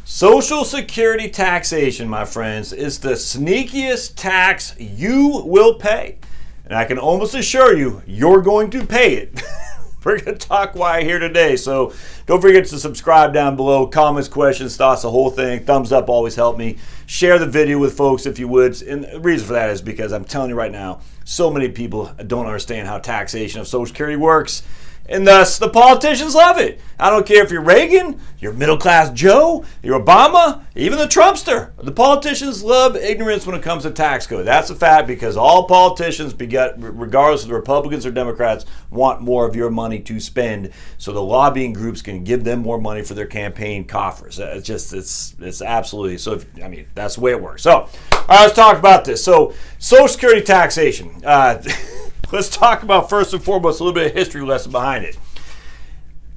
Social Security taxation, my friends, is the sneakiest tax you will pay. And I can almost assure you, you're going to pay it. We're going to talk why here today. So don't forget to subscribe down below. Comments, questions, thoughts, the whole thing. Thumbs up always help me. Share the video with folks if you would. And the reason for that is because I'm telling you right now, so many people don't understand how taxation of Social Security works. And thus, the politicians love it. I don't care if you're Reagan, you're middle-class Joe, you're Obama, even the Trumpster. The politicians love ignorance when it comes to tax code. That's a fact because all politicians, regardless of the Republicans or Democrats, want more of your money to spend so the lobbying groups can give them more money for their campaign coffers. It's absolutely, so that's the way it works. So, all right, let's talk about this. So, Social Security taxation. Let's talk about, first and foremost, a little bit of history lesson behind it.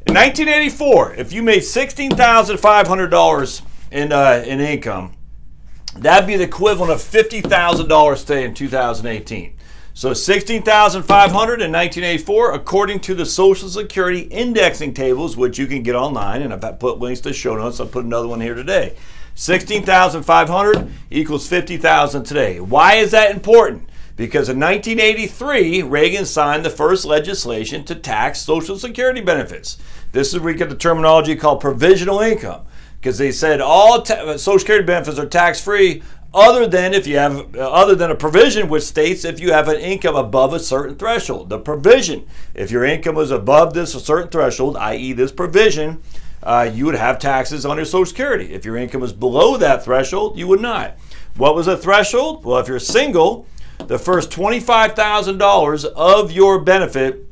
In 1984, if you made $16,500 in income, that'd be the equivalent of $50,000 today in 2018. So $16,500 in 1984, according to the Social Security indexing tables, which you can get online, and I've put links to show notes. I'll put another one here today. $16,500 equals $50,000 today. Why is that important? Because in 1983, Reagan signed the first legislation to tax Social Security benefits. This is where we get the terminology called provisional income, because they said all Social Security benefits are tax-free, other than a provision which states if you have an income above a certain threshold. The provision, if your income was above this a certain threshold, i.e., this provision, you would have taxes on your Social Security. If your income was below that threshold, you would not. What was the threshold? Well, if you're single, the first $25,000 of your benefit,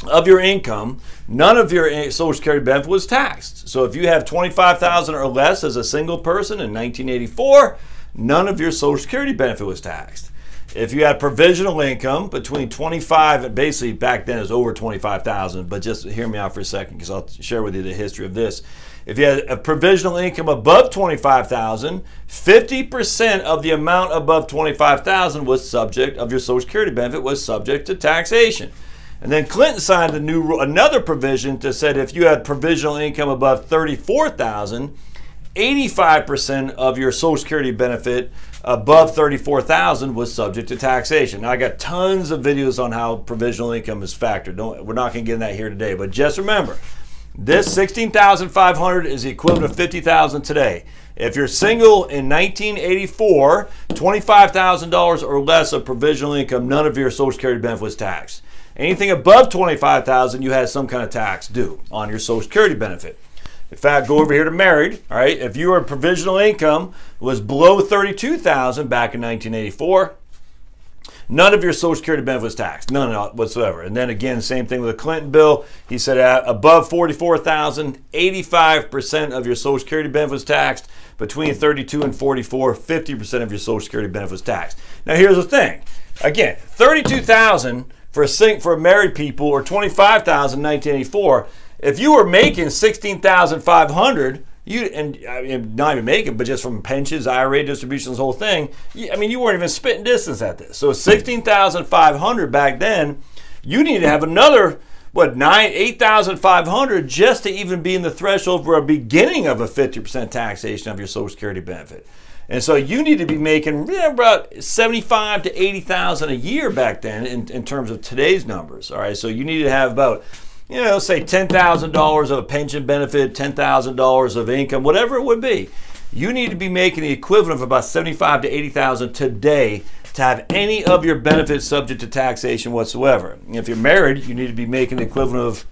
of your income, none of your Social Security benefit was taxed. So if you have $25,000 or less as a single person in 1984, none of your Social Security benefit was taxed. If you had provisional income between 25, and basically back then it was over 25,000, but just hear me out for a second because I'll share with you the history of this. If you had a provisional income above 25,000, 50% of the amount above 25,000 was subject of your Social Security benefit was subject to taxation. And then Clinton signed another provision that said if you had provisional income above 34,000, 85% of your Social Security benefit above 34,000 was subject to taxation. Now I got tons of videos on how provisional income is factored. We're not going to get in that here today, but just remember, this $16,500 is the equivalent of $50,000 today. If you're single in 1984, $25,000 or less of provisional income, none of your Social Security benefit was taxed. Anything above $25,000, you had some kind of tax due on your Social Security benefit. In fact, go over here to married. All right, if your provisional income was below $32,000 back in 1984. None of your Social Security benefit was taxed, none whatsoever. And then again, same thing with the Clinton bill. He said above $44,000, 85% of your Social Security benefit was taxed. Between 32 and 44, 50% of your Social Security benefit was taxed. Now here's the thing. Again, $32,000 for married people or $25,000 in 1984. If you were making $16,500, not even making, but just from pensions, IRA distributions, the whole thing, you weren't even spitting distance at this. So $16,500 back then, you need to have another, $8,500 just to even be in the threshold for a beginning of a 50% taxation of your Social Security benefit. And so you need to be making about $75,000 to $80,000 a year back then in terms of today's numbers. All right, so you need to have about, say $10,000 of a pension benefit, $10,000 of income, whatever it would be. You need to be making the equivalent of about $75,000 to $80,000 today to have any of your benefits subject to taxation whatsoever. If you're married, you need to be making the equivalent of,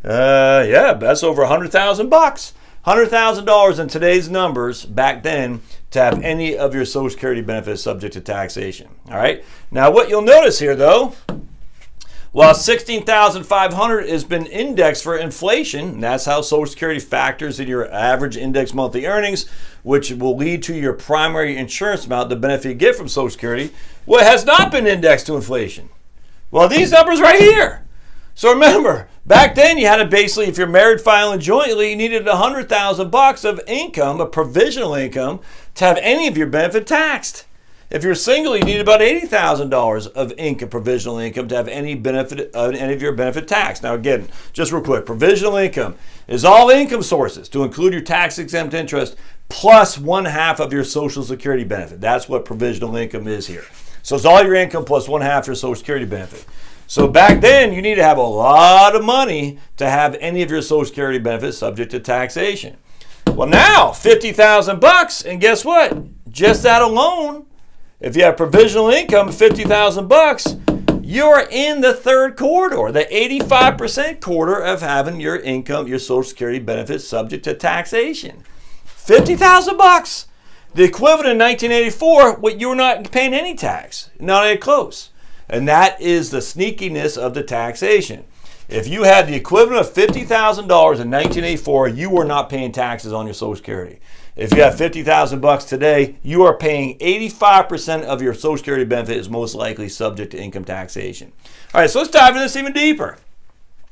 that's over $100,000. $100,000 in today's numbers back then to have any of your Social Security benefits subject to taxation. All right. Now, what you'll notice here, though, while $16,500 has been indexed for inflation, and that's how Social Security factors in your average index monthly earnings, which will lead to your primary insurance amount, the benefit you get from Social Security, well, it has not been indexed to inflation. Well, these numbers right here. So remember, back then you had to basically, if you're married filing jointly, you needed $100,000 of income, a provisional income, to have any of your benefit taxed. If you're single, you need about $80,000 of income, provisional income, to have any benefit, any of your benefit tax. Now, again, just real quick, provisional income is all income sources to include your tax-exempt interest plus 1/2 of your Social Security benefit. That's what provisional income is here. So it's all your income plus 1/2 your Social Security benefit. So back then, you need to have a lot of money to have any of your Social Security benefits subject to taxation. Well, now $50,000, and guess what? Just that alone, if you have provisional income of $50,000, you're in the third corridor, the 85% corridor of having your income, your Social Security benefits subject to taxation. $50,000. The equivalent in 1984, you were not paying any tax, not even close. And that is the sneakiness of the taxation. If you had the equivalent of $50,000 in 1984, you were not paying taxes on your Social Security. If you have $50,000 today, you are paying 85% of your Social Security benefit is most likely subject to income taxation. All right, so let's dive into this even deeper.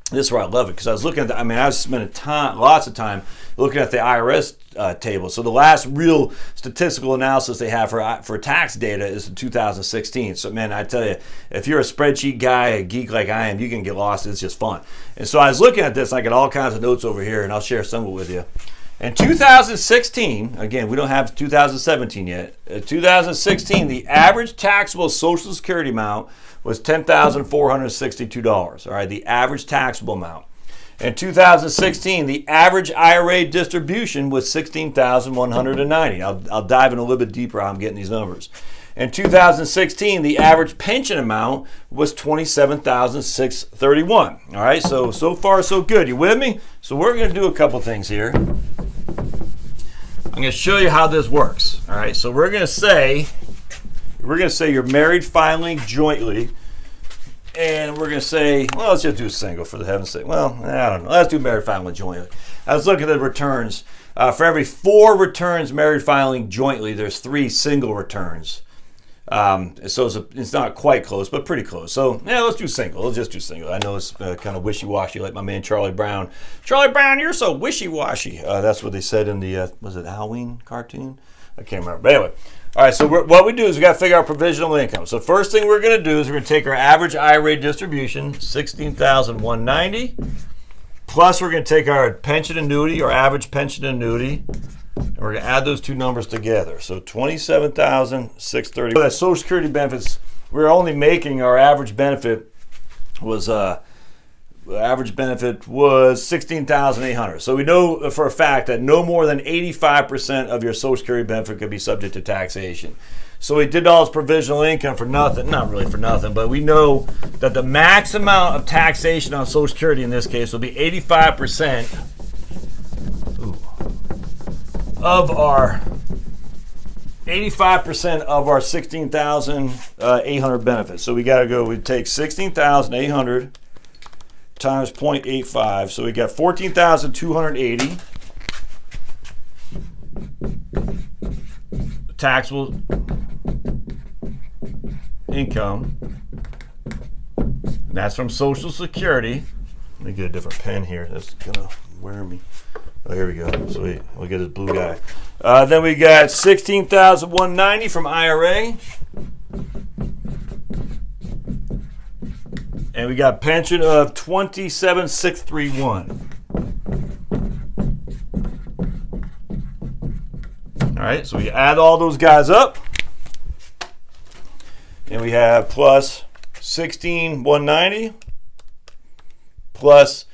This is where I love it, because I was looking at I was spending lots of time looking at the IRS table. So the last real statistical analysis they have for tax data is in 2016. So man, I tell you, if you're a spreadsheet guy, a geek like I am, you can get lost. It's just fun. And so I was looking at this, I got all kinds of notes over here, and I'll share some of it with you. In 2016, again, we don't have 2017 yet. In 2016, the average taxable Social Security amount was $10,462. All right, the average taxable amount. In 2016, the average IRA distribution was $16,190. I'll dive in a little bit deeper how I'm getting these numbers. In 2016, the average pension amount was $27,631. All right, so far so good. You with me? So we're going to do a couple things here. I'm going to show you how this works. All right, so we're going to say you're married filing jointly, and we're going to say, well, let's just do single for the heaven's sake. Well, I don't know. Let's do married filing jointly. I was looking at the returns. For every 4 returns married filing jointly, there's 3 single returns. So it's not quite close, but pretty close. So yeah, let's do single. Let's just do single. I know it's kind of wishy-washy, like my man Charlie Brown. Charlie Brown, you're so wishy-washy. That's what they said in the was it Halloween cartoon? I can't remember. But anyway, all right. So what we do is we got to figure out provisional income. So first thing we're going to do is we're going to take our average IRA distribution, $16,190, plus we're going to take our pension annuity, our average pension annuity. And we're going to add those two numbers together. So $27,630. That Social Security benefits, we're only making our average benefit was $16,800. So we know for a fact that no more than 85% of your Social Security benefit could be subject to taxation. So we did all this provisional income for nothing. Not really for nothing, but we know that the max amount of taxation on Social Security in this case will be 85%. Of our 85% of our 16,800 benefits. So we got to go, we take 16,800 times 0.85. So we got 14,280 taxable income. And that's from Social Security. Let me get a different pen here. That's gonna wear me. Oh, here we go. Sweet. We'll get this blue guy. Then we got $16,190 from IRA. And we got pension of $27,631. All right, so we add all those guys up. And we have plus $16,190 plus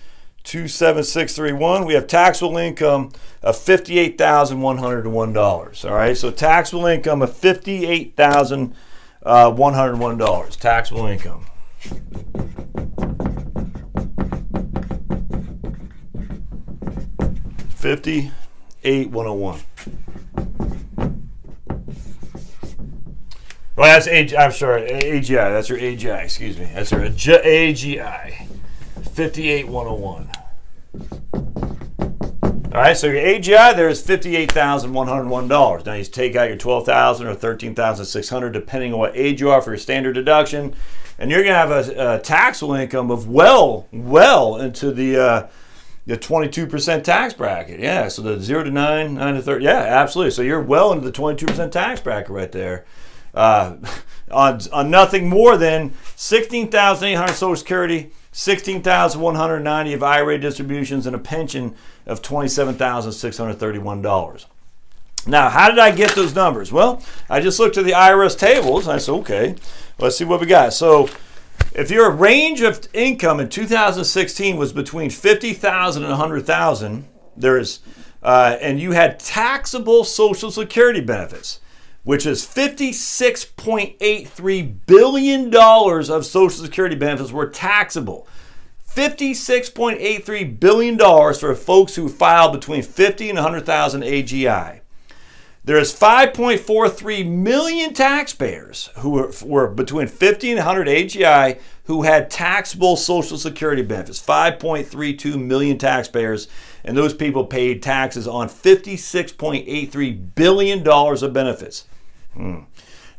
27631. We have taxable income of $58,101. All right, so taxable income of $58,101. Taxable income. $58,101. Well, that's I'm sorry, AGI. That's your AGI. Excuse me. That's your AGI. 58,101. All right, so your AGI there is $58,101. Now you take out your $12,000 or $13,600, depending on what age you are for your standard deduction, and you're going to have a taxable income of well into the 22% tax bracket. Yeah, so the 0 to 9, 9 to 30. Yeah, absolutely. So you're well into the 22% tax bracket right there. on nothing more than $16,800 Social Security, $16,190 of IRA distributions, and a pension of $27,631. Now, how did I get those numbers? Well, I just looked at the IRS tables, and I said, okay, let's see what we got. So if your range of income in 2016 was between $50,000 and $100,000, and you had taxable Social Security benefits, which is $56.83 billion of Social Security benefits were taxable. $56.83 billion for folks who filed between $50,000 and $100,000 AGI. There is 5.43 million taxpayers who were between 50 and 100 AGI who had taxable Social Security benefits. 5.32 million taxpayers, and those people paid taxes on $56.83 billion of benefits.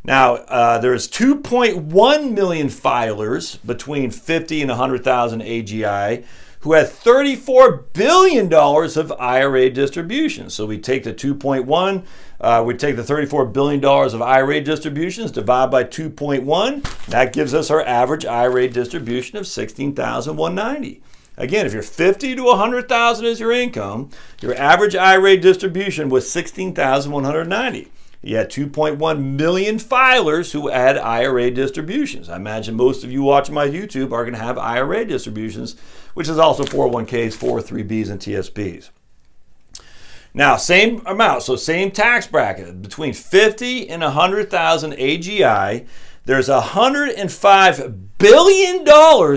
Now, there's 2.1 million filers between 50 and 100,000 AGI who had $34 billion of IRA distributions. So we take the 2.1, we take the $34 billion of IRA distributions, divide by 2.1. That gives us our average IRA distribution of $16,190. Again, if you're 50 to 100,000 is your income, your average IRA distribution was $16,190. You had 2.1 million filers who had IRA distributions. I imagine most of you watching my YouTube are going to have IRA distributions, which is also 401ks, 403bs, and TSPs. Now, same amount, so same tax bracket. Between 50 and 100,000 AGI, there's $105 billion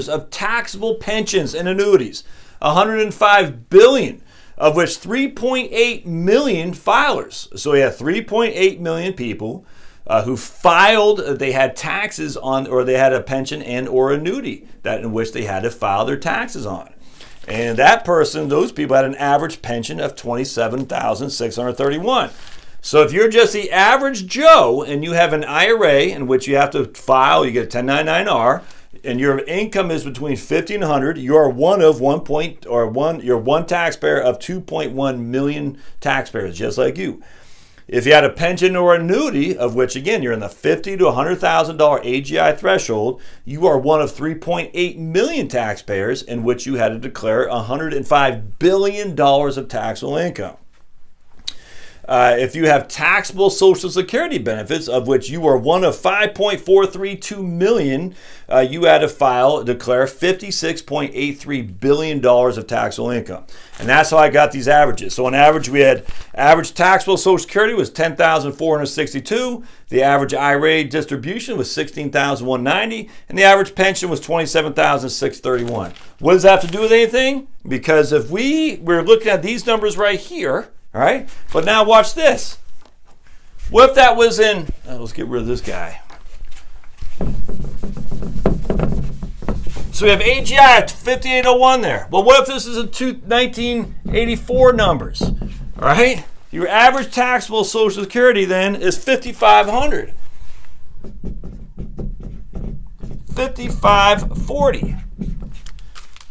of taxable pensions and annuities. $105 billion. Of which 3.8 million filers. So we have 3.8 million people who filed, they had taxes on, or they had a pension and or annuity that in which they had to file their taxes on. And that person, those people had an average pension of $27,631. So if you're just the average Joe and you have an IRA in which you have to file, you get a 1099-R, and your income is between 50 and 100, you are you're one taxpayer of 2.1 million taxpayers, just like you. If you had a pension or annuity, of which again you're in the $50,000 to $100,000 AGI threshold, you are one of 3.8 million taxpayers in which you had to declare $105 billion of taxable income. If you have taxable Social Security benefits, of which you are one of 5.432 million, you had to declare $56.83 billion of taxable income. And that's how I got these averages. So on average, we had average taxable Social Security was $10,462. The average IRA distribution was $16,190. And the average pension was $27,631. What does that have to do with anything? Because if we're looking at these numbers right here, all right, but now watch this. What if that was in, let's get rid of this guy. So we have AGI at 5801 there. Well, what if this is in 1984 numbers? All right, your average taxable Social Security then is $5,500. $5,540.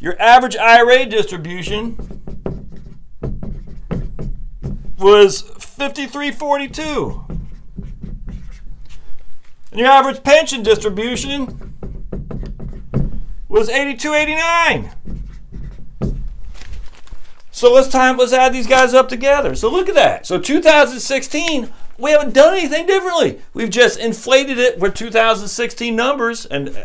Your average IRA distribution was $5,342. And your average pension distribution was $8,289. So let's add these guys up together. So look at that. So 2016, we haven't done anything differently. We've just inflated it with 2016 numbers, and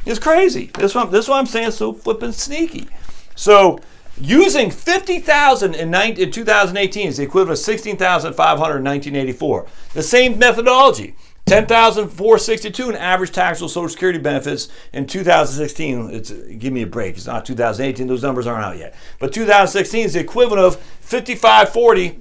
it's crazy. That's why I'm saying it's so flippin' sneaky. So using 50,000 in 2018 is the equivalent of 16,500 in 1984. The same methodology. 10,462 in average taxable Social Security benefits in 2016. Give me a break. It's not 2018. Those numbers aren't out yet. But 2016 is the equivalent of 5,540 in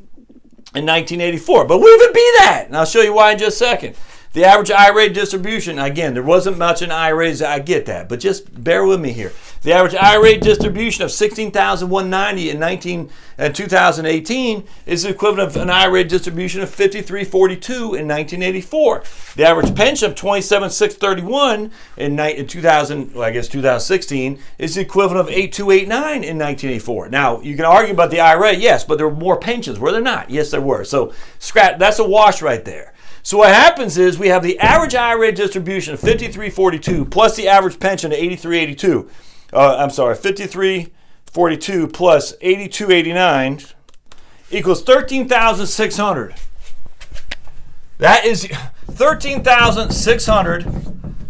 1984. But we would be that. And I'll show you why in just a second. The average IRA distribution, again, there wasn't much in IRAs. I get that. But just bear with me here. The average IRA distribution of $16,190 in 2018 is the equivalent of an IRA distribution of $5,342 in 1984. The average pension of $27,631 in 2016 is the equivalent of $8,289 in 1984. Now, you can argue about the IRA, yes, but there were more pensions. Were there not? Yes, there were. So that's a wash right there. So what happens is we have the average IRA distribution of 5342 plus the average pension of 8382. I'm sorry, 5342 plus 8289 equals 13,600. That is 13,600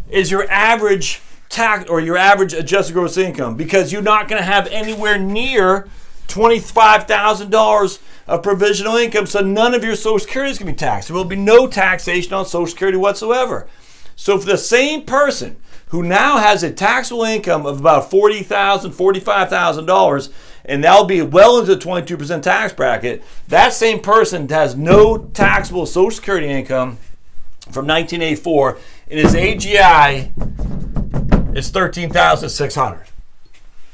is your average tax or your average adjusted gross income, because you're not going to have anywhere near $25,000 of provisional income, so none of your Social Security is going to be taxed. There will be no taxation on Social Security whatsoever. So for the same person who now has a taxable income of about $40,000, $45,000, and that'll be well into the 22% tax bracket, that same person has no taxable Social Security income from 1984, and his AGI is $13,600.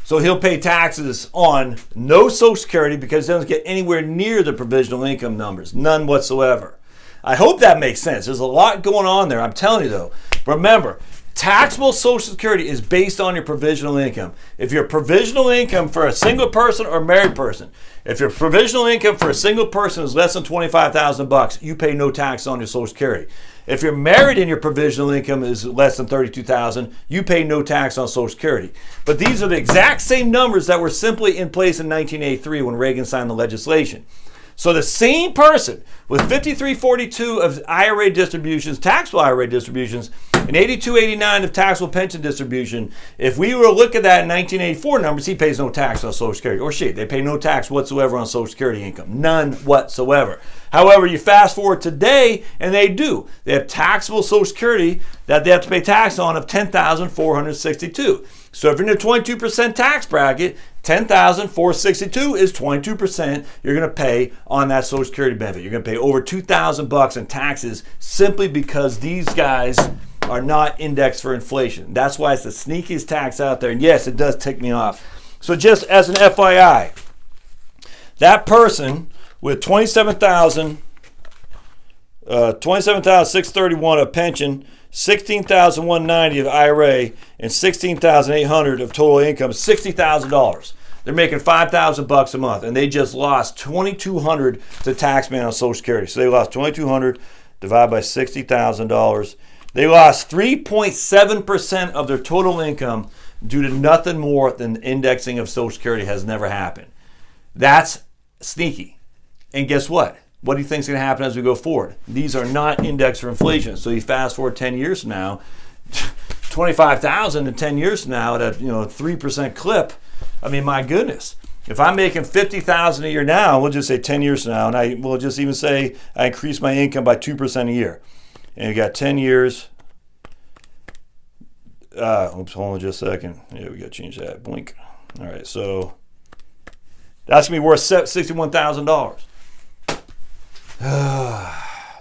So he'll pay taxes on no Social Security because he doesn't get anywhere near the provisional income numbers, none whatsoever. I hope that makes sense. There's a lot going on there. I'm telling you though, remember, taxable Social Security is based on your provisional income. If your provisional income for a single person or married person, if your provisional income for a single person is less than $25,000, you pay no tax on your Social Security. If you're married and your provisional income is less than $32,000, you pay no tax on Social Security. But these are the exact same numbers that were simply in place in 1983 when Reagan signed the legislation. So the same person with 5342 of IRA distributions, taxable IRA distributions, and 8289 of taxable pension distribution, if we were to look at that in 1984 numbers, he pays no tax on Social Security. Or they pay no tax whatsoever on Social Security income. None whatsoever. However, you fast forward today, and they do. They have taxable Social Security that they have to pay tax on of $10,462. So if you're in a 22% tax bracket, $10,462 is 22% you're going to pay on that Social Security benefit. You're going to pay over $2,000 in taxes simply because these guys are not indexed for inflation. That's why it's the sneakiest tax out there. And yes, it does tick me off. So just as an FYI, that person with $27,631 of pension, $16,190 of IRA, and $16,800 of total income, $60,000. They're making $5,000 a month, and they just lost $2,200 to taxman on Social Security. So they lost $2,200 divided by $60,000. They lost 3.7% of their total income due to nothing more than indexing of Social Security has never happened. That's sneaky. And guess what? What do you think is going to happen as we go forward? These are not indexed for inflation. So you fast forward 10 years from now, 25,000 in 10 years from now at a 3% clip. I mean, my goodness. If I'm making $50,000 a year now, we'll just say 10 years from now, and we'll just even say I increase my income by 2% a year. And you got 10 years. Oops, hold on just a second. Yeah, we got to change that. Blink. All right, so that's going to be worth $61,000.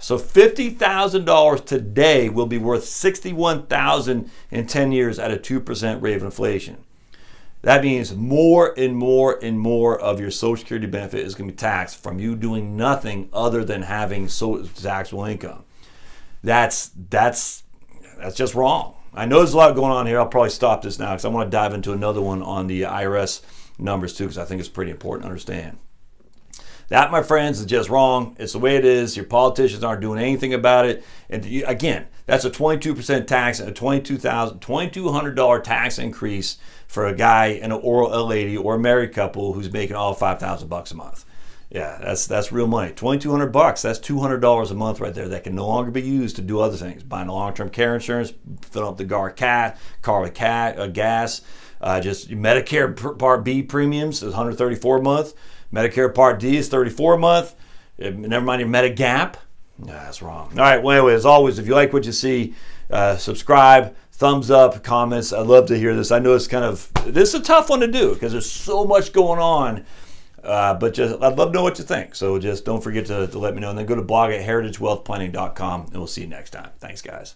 So $50,000 today will be worth $61,000 in 10 years at a 2% rate of inflation. That means more and more and more of your Social Security benefit is going to be taxed from you doing nothing other than having taxable income. That's just wrong. I know there's a lot going on here. I'll probably stop this now because I want to dive into another one on the IRS numbers too, because I think it's pretty important to understand. That, my friends, is just wrong. It's the way it is. Your politicians aren't doing anything about it. And again, that's a 22% tax and a $2,200 tax increase for a guy or a lady or a married couple who's making all $5,000 a month. Yeah, that's real money. $2,200. That's $200 a month right there that can no longer be used to do other things. Buying a long-term care insurance, filling up the car with gas, just Medicare Part B premiums is $134 a month. Medicare Part D is $34 a month. Never mind your Medigap. No, that's wrong. All right, well, anyway, as always, if you like what you see, subscribe, thumbs up, comments. I'd love to hear this. I know this is a tough one to do because there's so much going on. But I'd love to know what you think. So just don't forget to let me know. And then go to blog at heritagewealthplanning.com, and we'll see you next time. Thanks, guys.